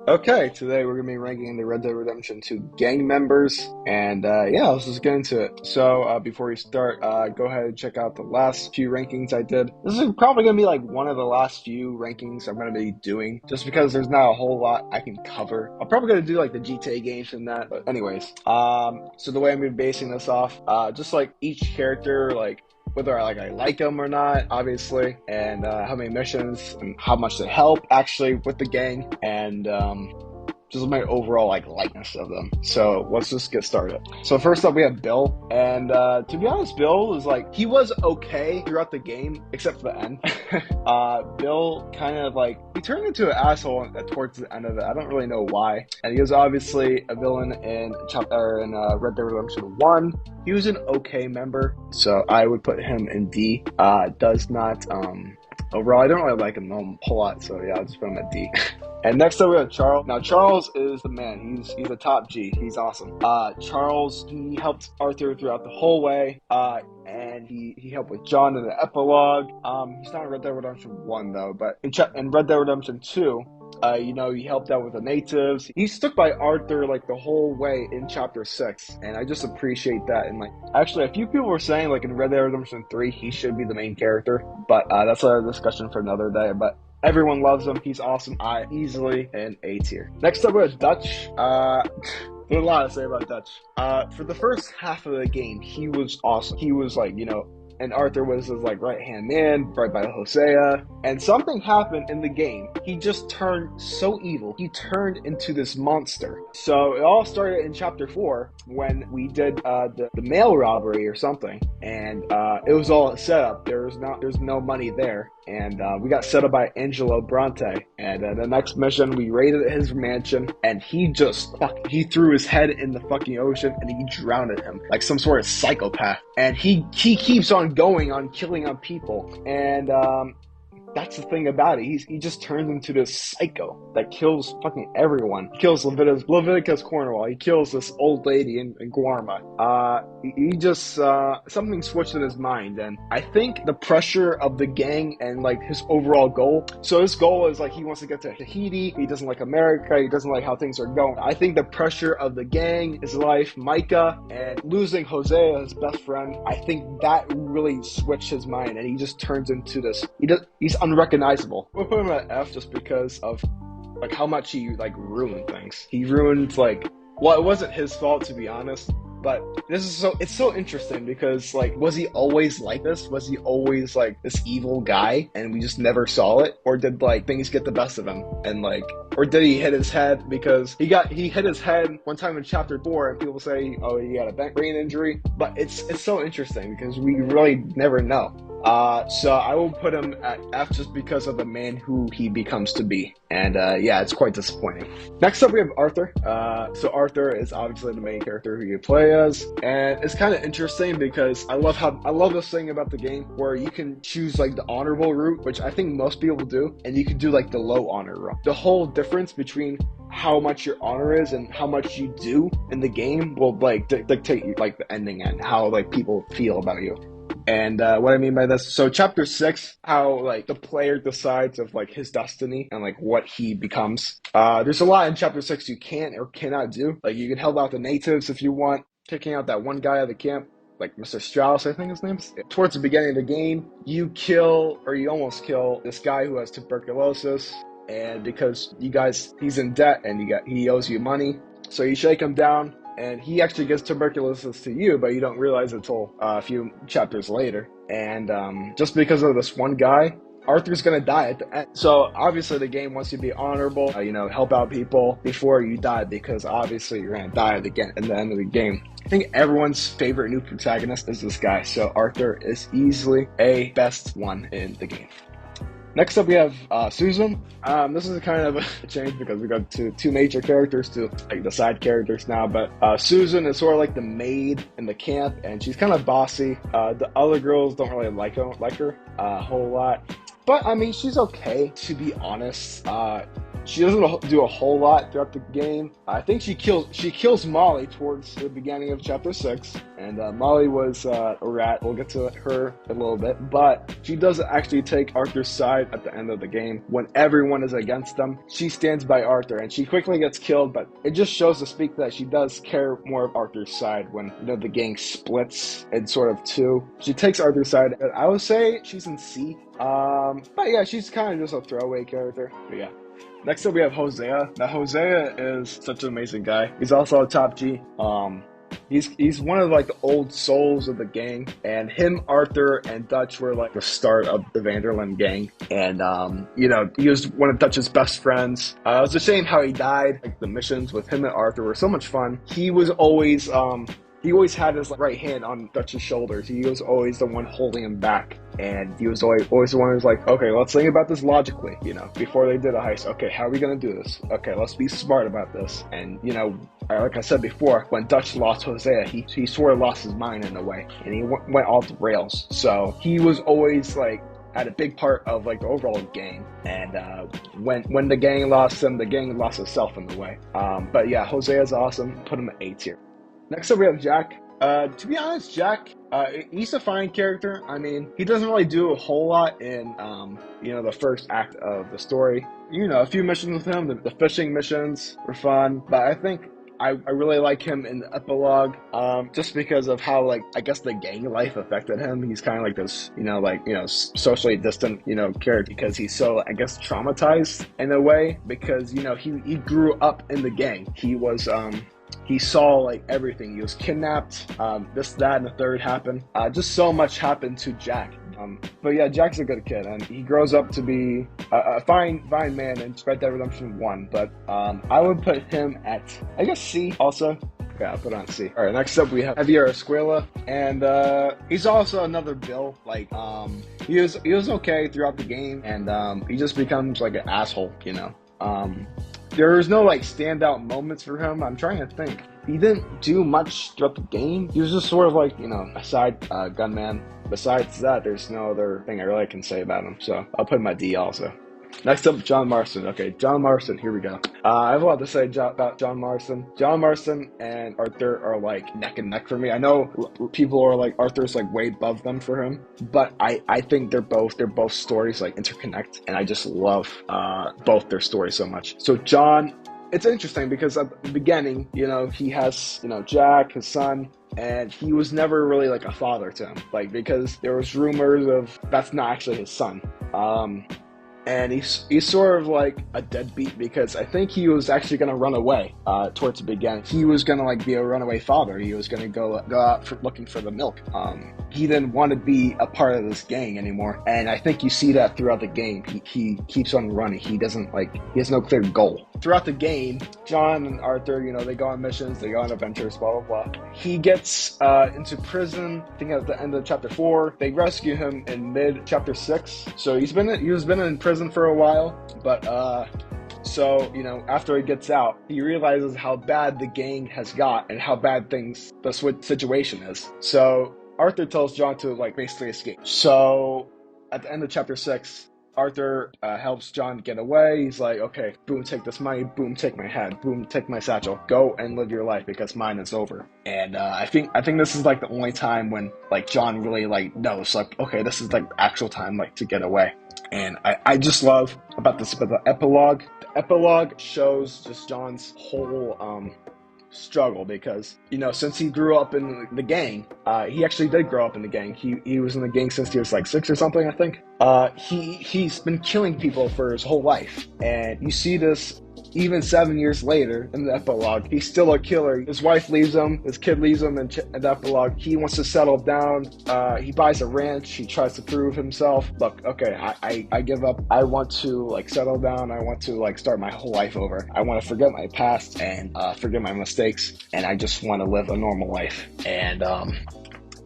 Okay, today we're gonna be ranking the Red Dead Redemption 2 gang members, and yeah, let's just get into it. So before we start, go ahead and check out the last few rankings I did. This is probably gonna be like one of the last few rankings I'm gonna be doing, just because there's not a whole lot I can cover. I'm probably gonna do like the GTA games and that, but anyways. So the way I'm gonna be basing this off, just like each character, like whether I like them or not, obviously, and how many missions and how much they help actually with the gang, and just my overall likeness of them. So let's just get started. So first up we have Bill, and to be honest, Bill is he was okay throughout the game except for the end. Bill kind of he turned into an asshole towards the end of it. I don't really know why, and he was obviously a villain in Red Dead Redemption 1. He was an okay member, so I would put him in D. Does not overall, I don't really like him a whole lot, so yeah, I'll just put him at D. And next up we have Charles. Now Charles is the man. He's a top G. He's awesome. Charles, he helped Arthur throughout the whole way. And he helped with John in the epilogue. He's not in Red Dead Redemption 1 though, but in Red Dead Redemption 2, he helped out with the natives. He stuck by Arthur the whole way in chapter 6, and I just appreciate that. And actually, a few people were saying in Red Dead Redemption 3 he should be the main character, but that's a discussion for another day. But everyone loves him. He's awesome. Easily an A tier. Next up we have Dutch. There's a lot to say about Dutch. For the first half of the game, he was awesome. He was and Arthur was his right-hand man, right by Hosea. And something happened in the game. He just turned so evil. He turned into this monster. So it all started in chapter 4 when we did the mail robbery or something. And it was all a setup. There's no money there. And we got set up by Angelo Bronte. And the next mission, we raided his mansion, and he threw his head in the fucking ocean, and he drowned him like some sort of psychopath. And he keeps on going on killing on people. And that's the thing about it. He just turns into this psycho that kills fucking everyone. He kills Leviticus Cornwall. He kills this old lady in Guarma. He just something switched in his mind, and I think the pressure of the gang and his overall goal. So his goal is he wants to get to Tahiti. He doesn't like America. He doesn't like how things are going. I think the pressure of the gang, his life, Micah, and losing Hosea, his best friend. I think that really switched his mind, and he just turns into this. He's unrecognizable. We'll put him at F just because of how much he ruined things. He ruined well, it wasn't his fault, to be honest, but it's so interesting because was he always like this? Was he always this evil guy and we just never saw it? Or did things get the best of him and or did he hit his head? Because he hit his head one time in chapter 4 and people say, oh, he had a brain injury, but it's so interesting because we really never know. So I will put him at F just because of the man who he becomes to be. And yeah, it's quite disappointing. Next up we have Arthur. So Arthur is obviously the main character who you play as, and it's kind of interesting because I love this thing about the game where you can choose the honorable route, which I think most people do, and you can do the low honor route. The whole difference between how much your honor is and how much you do in the game will dictate the ending and how people feel about you. And what I mean by this, so chapter 6, how the player decides of his destiny and what he becomes. There's a lot in chapter 6 you can or cannot do. You can help out the natives if you want, kicking out that one guy at the camp, Mr. Strauss, I think his name's. Towards the beginning of the game, you almost kill this guy who has tuberculosis, and because he's in debt and he owes you money, so you shake him down. And he actually gives tuberculosis to you, but you don't realize it until a few chapters later. And just because of this one guy, Arthur's gonna die at the end. So obviously the game wants you to be honorable, help out people before you die, because obviously you're gonna die at the end of the game. I think everyone's favorite new protagonist is this guy, so Arthur is easily a best one in the game. Next up we have Susan. This is kind of a change because we got two major characters to the side characters now, but Susan is sort of the maid in the camp, and she's kind of bossy. The other girls don't really like her a whole lot, but I mean she's okay, to be honest. She doesn't do a whole lot throughout the game. I think she kills Molly towards the beginning of chapter 6, and Molly was a rat. We'll get to her in a little bit, but she does actually take Arthur's side at the end of the game when everyone is against them. She stands by Arthur, and she quickly gets killed, but it just shows to speak that she does care more of Arthur's side when the gang splits in sort of two. She takes Arthur's side. I would say she's in C. But yeah, she's kind of just a throwaway character. But yeah. Next up, we have Hosea. Now, Hosea is such an amazing guy. He's also a top G. He's one of like the old souls of the gang, and him, Arthur, and Dutch were like the start of the Vanderlyn gang. And he was one of Dutch's best friends. It was a shame how he died. Like the missions with him and Arthur were so much fun. He was always he always had his right hand on Dutch's shoulders. He was always the one holding him back. And he was always the one who was like, okay, let's think about this logically, before they did a heist. Okay, how are we going to do this? Okay, let's be smart about this. And, like I said before, when Dutch lost Hosea, he sort of lost his mind in a way. And he went off the rails. So he was always like, had a big part of like the overall gang. And when the gang lost him, the gang lost itself in the way. But yeah, Hosea's awesome. Put him at A tier. Next up, we have Jack. To be honest, Jack, he's a fine character. I mean, he doesn't really do a whole lot in, the first act of the story. A few missions with him. The fishing missions were fun, but I think I really like him in the epilogue, just because of how, like, I guess the gang life affected him. He's kind of like this, socially distant, character because he's so, I guess, traumatized in a way because, he grew up in the gang. He was, he saw like everything. He was kidnapped. This, that, and the third happened. Just so much happened to Jack. But yeah, Jack's a good kid, and he grows up to be a fine man in Red Dead Redemption 1. But I would put him at, I guess, C also. Yeah, I'll put it on C. All right, next up we have Javier Escuella, and he's also another Bill. Like, he was okay throughout the game, and he just becomes like an asshole, There's no like standout moments for him. I'm trying to think. He didn't do much throughout the game. He was just sort of like, a side gunman. Besides that, there's no other thing I really can say about him. So I'll put him at D also. Next up, John Marston. Okay, John Marston, here we go. I have a lot to say about John Marston. John Marston and Arthur are like neck and neck for me. I know people are like, Arthur's like way above them for him, but I think they're both stories like interconnect, and I just love both their stories so much. So John, it's interesting because at the beginning, he has, Jack, his son, and he was never really like a father to him, like, because there was rumors of that's not actually his son. And he's sort of like a deadbeat because I think he was actually going to run away towards the beginning. He was going to like be a runaway father. He was going to go out looking for the milk. He didn't want to be a part of this gang anymore. And I think you see that throughout the game. He keeps on running. He has no clear goal. Throughout the game, John and Arthur, they go on missions, they go on adventures, blah, blah, blah. He gets into prison, I think at the end of chapter 4. They rescue him in mid-chapter 6. So he's been in prison for a while, but so after he gets out, he realizes how bad the gang has got and how bad the situation is. So Arthur tells John to like basically escape. So at the end of chapter 6, Arthur helps John get away. He's like, okay, boom, take this money, boom, take my head, boom, take my satchel, go and live your life because mine is over. And I think this is like the only time when like John really like knows like, okay, this is like the actual time like to get away. And I just love about the epilogue. The epilogue shows just John's whole struggle because, since he grew up in the gang, he actually did grow up in the gang. He was in the gang since he was like 6 or something, I think. He's been killing people for his whole life. And you see this even 7 years later in the epilogue. He's still a killer. His wife leaves him. His kid leaves him in the epilogue. He wants to settle down. He buys a ranch. He tries to prove himself. Look, okay, I give up. I want to like settle down. I want to like start my whole life over. I want to forget my past and forget my mistakes. And I just want to live a normal life. And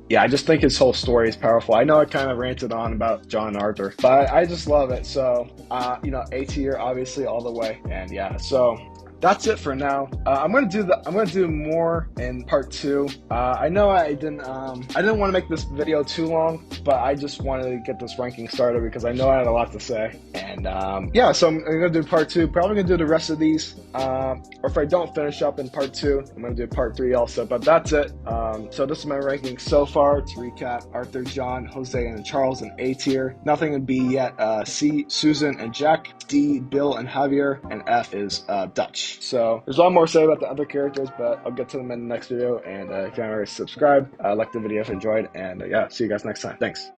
yeah, I just think his whole story is powerful. I know I kind of ranted on about John and Arthur, but I just love it. So, A tier, obviously, all the way. And yeah, so that's it for now. I'm gonna do more in part two. I know I didn't want to make this video too long, but I just wanted to get this ranking started because I know I had a lot to say. And yeah, so I'm gonna do part two. Probably gonna do the rest of these. Or if I don't finish up in part two, I'm gonna do part three also. But that's it. So this is my ranking so far. To recap: Arthur, John, Jose, and Charles in A tier. Nothing in B yet. C, Susan and Jack. D, Bill and Javier, and F is Dutch. So there's a lot more to say about the other characters, but I'll get to them in the next video. And if you haven't already subscribed, like the video if you enjoyed, and yeah, see you guys next time. Thanks.